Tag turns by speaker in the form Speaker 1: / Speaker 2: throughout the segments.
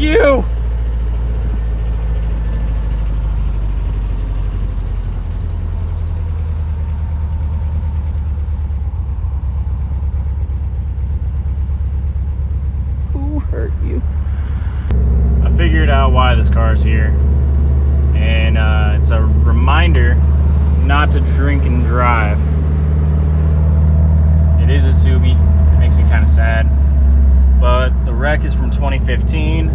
Speaker 1: you! Who hurt you? I figured out why this car is here. And it's a reminder not to drink and drive. It is a Subi. Makes me kind of sad. But the wreck is from 2015.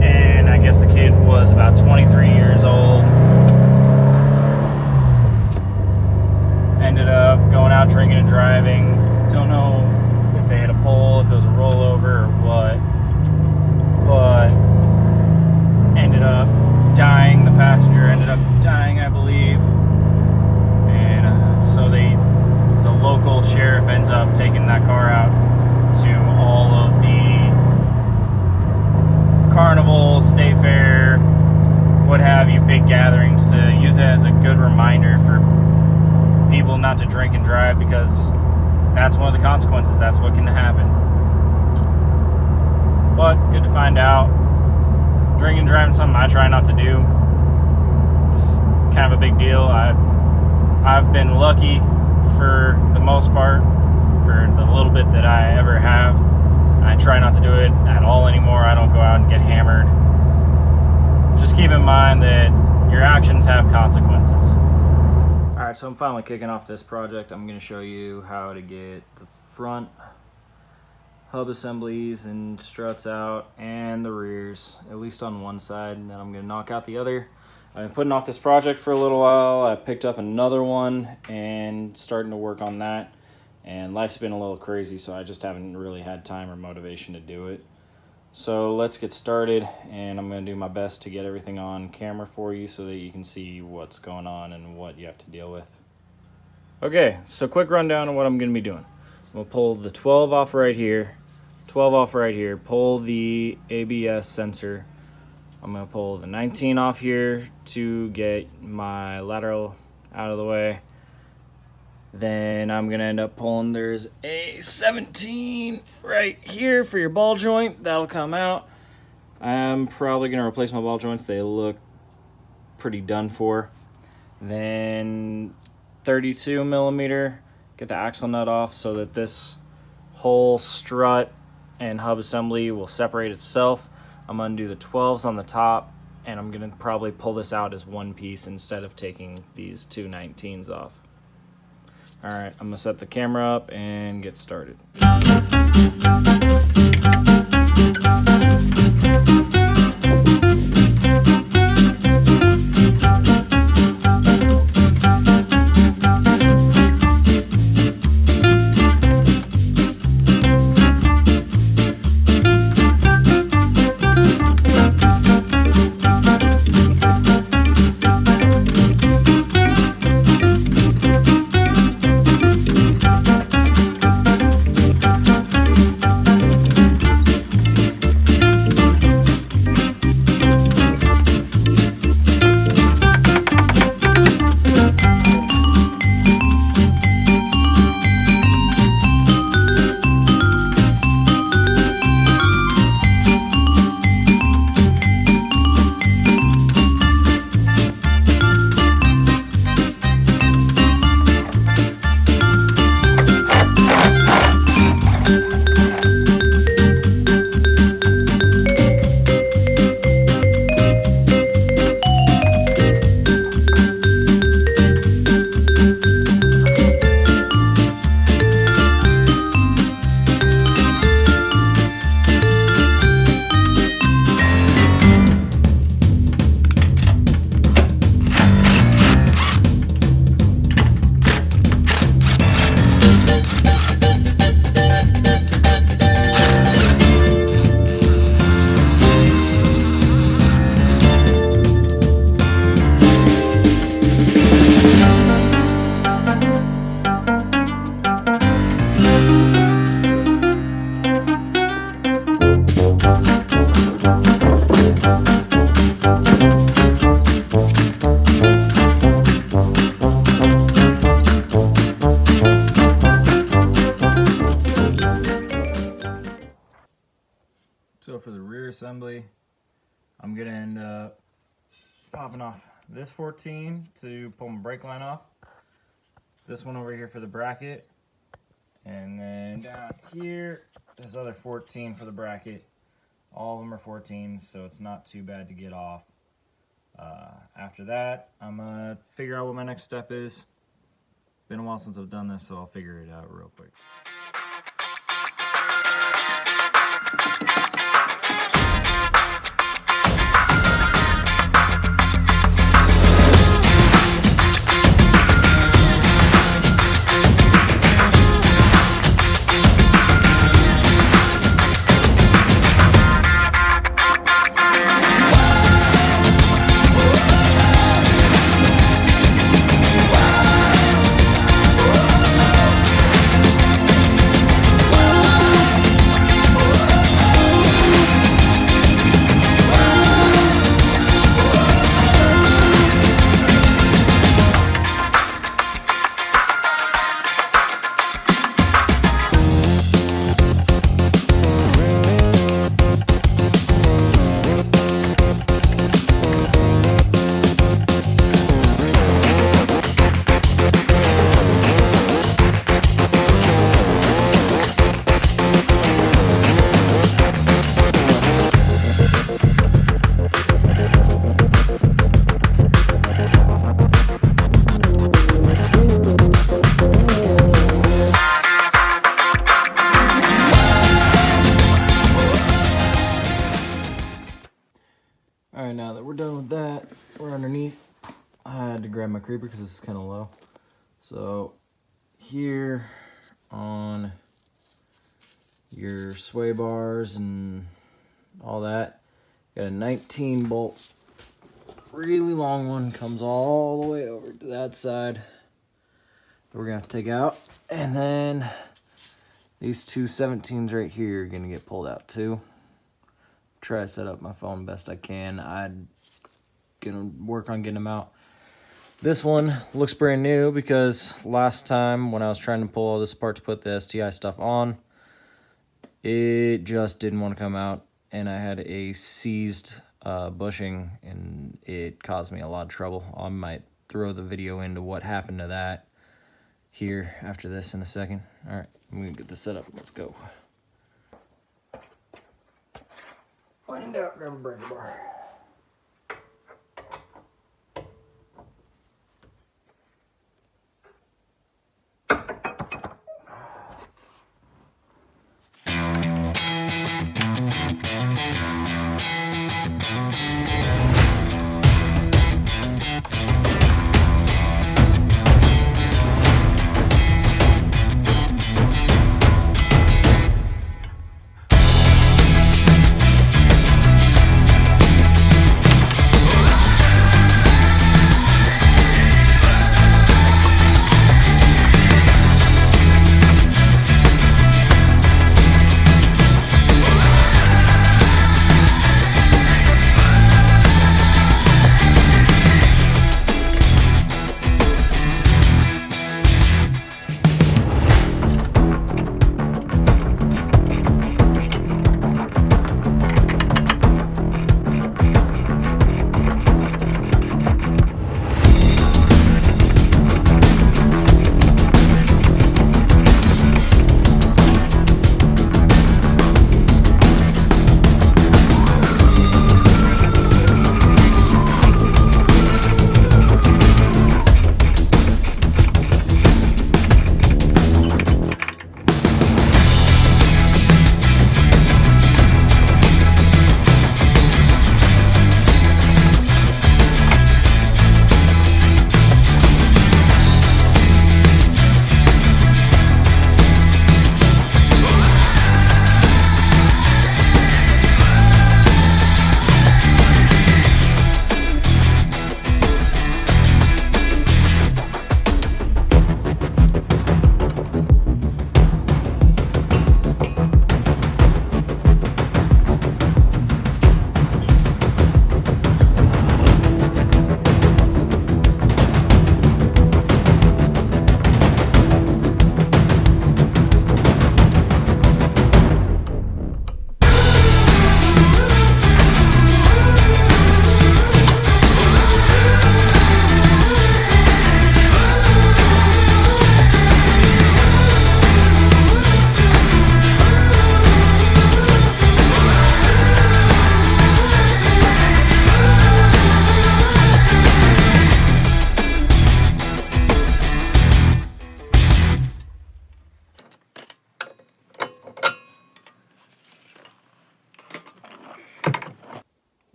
Speaker 1: And I guess the kid was about 23 years old. Ended up going out drinking and driving. Don't know if they hit a pole, if it was a rollover or what. But ended up dying. The passenger ended up dying, I believe. And so the local sheriff ends up taking that car out to all of the carnivals, state fair, what have you, big gatherings, to use it as a good reminder for people not to drink and drive, because that's one of the consequences. That's what can happen. But good to find out. Drinking and driving is something I try not to do. It's kind of a big deal. I've been lucky for the most part, for the little bit that I ever have. I try not to do it at all anymore. I don't go out and get hammered. Just keep in mind that your actions have consequences. Alright, so I'm finally kicking off this project. I'm going to show you how to get the front hub assemblies and struts out, and the rears, at least on one side, and then I'm going to knock out the other. I've been putting off this project for a little while. I picked up another one and starting to work on that, and life's been a little crazy, so I just haven't really had time or motivation to do it. So let's get started, and I'm going to do my best to get everything on camera for you so that you can see what's going on and what you have to deal with. Okay, so quick rundown of what I'm going to be doing. I'm going to pull the 12 off right here, 12 off right here, pull the ABS sensor. I'm going to pull the 19 off here to get my lateral out of the way. Then I'm going to end up pulling, there's a 17 right here for your ball joint. That'll come out. I'm probably going to replace my ball joints. They look pretty done for. Then 32 millimeter, get the axle nut off so that this whole strut and hub assembly will separate itself. I'm going to do the 12s on the top, and I'm going to probably pull this out as one piece instead of taking these two 19s off. Alright, I'm going to set the camera up and get started. So for the rear assembly, I'm gonna end up popping off this 14 to pull my brake line off. This one over here for the bracket. And then down here, this other 14 for the bracket. All of them are 14s, so it's not too bad to get off. After that, I'm gonna figure out what my next step is. Been a while since I've done this, so I'll figure it out real quick. Alright, now that we're done with that, we're underneath. I had to grab my creeper because this is kind of low. So here on your sway bars and all that, got a 19 bolt, really long one, comes all the way over to that side that we're gonna have to take out. And then these two 17s right here are gonna get pulled out too. Try to set up my phone best I can. I'm gonna work on getting them out. This one looks brand new because last time when I was trying to pull all this apart to put the STI stuff on, it just didn't want to come out, and I had a seized bushing, and it caused me a lot of trouble. I might throw the video into what happened to that here after this in a second. All right, I'm gonna get this set up. Let's go. When in doubt, grab a breaker bar.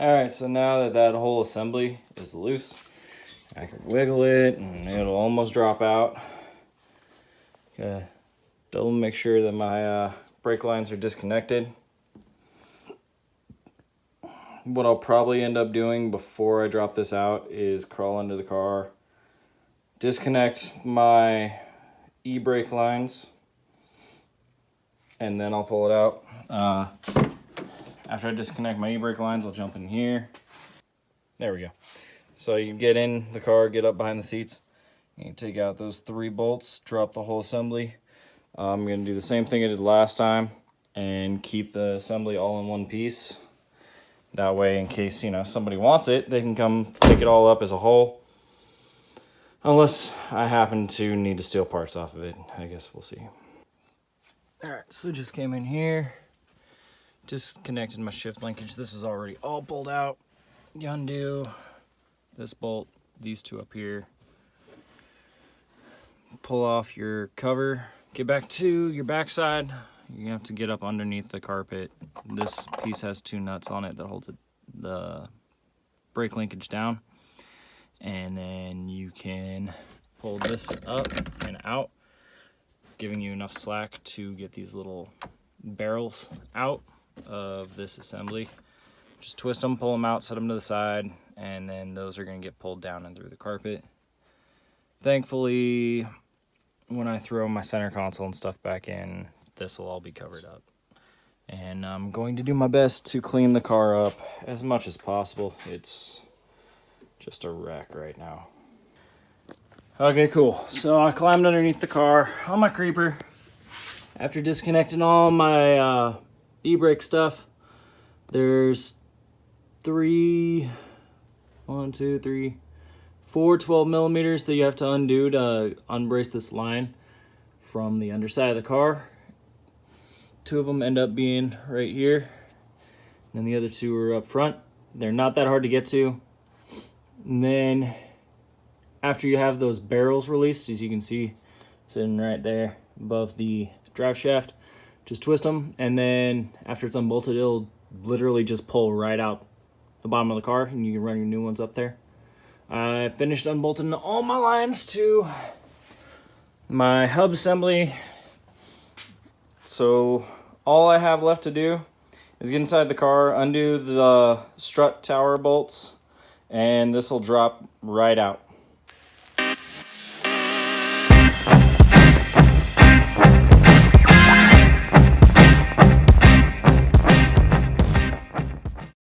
Speaker 1: Alright, so now that that whole assembly is loose, I can wiggle it and it'll almost drop out. Okay. Double make sure that my brake lines are disconnected. What I'll probably end up doing before I drop this out is crawl under the car, disconnect my e-brake lines, and then I'll pull it out. After I disconnect my e-brake lines, I'll jump in here. There we go. So you get in the car, get up behind the seats, and you take out those 3 bolts, drop the whole assembly. I'm going to do the same thing I did last time and keep the assembly all in one piece. That way, in case, you know, somebody wants it, they can come pick it all up as a whole. Unless I happen to need to steal parts off of it. I guess we'll see. Alright, so just came in here. Disconnected my shift linkage. This is already all pulled out. You undo this bolt, these 2 up here. Pull off your cover. Get back to your backside. You have to get up underneath the carpet. This piece has 2 nuts on it that holds the brake linkage down. And then you can pull this up and out, giving you enough slack to get these little barrels out of this assembly. Just twist them, pull them out, set them to the side, and then those are going to get pulled down and through the carpet. Thankfully, when I throw my center console and stuff back in, this will all be covered up. And I'm going to do my best to clean the car up as much as possible. It's just a wreck right now. Okay, cool. So I climbed underneath the car on my creeper. After disconnecting all my e-brake stuff, there's 4 12 millimeters that you have to undo to unbrace this line from the underside of the car. 2 of them end up being right here, and then the other 2 are up front. They're not that hard to get to. And then after you have those barrels released, as you can see sitting right there above the drive shaft, just twist them, and then after it's unbolted, it'll literally just pull right out the bottom of the car, and you can run your new ones up there. I finished unbolting all my lines to my hub assembly. So all I have left to do is get inside the car, undo the strut tower bolts, and this will drop right out.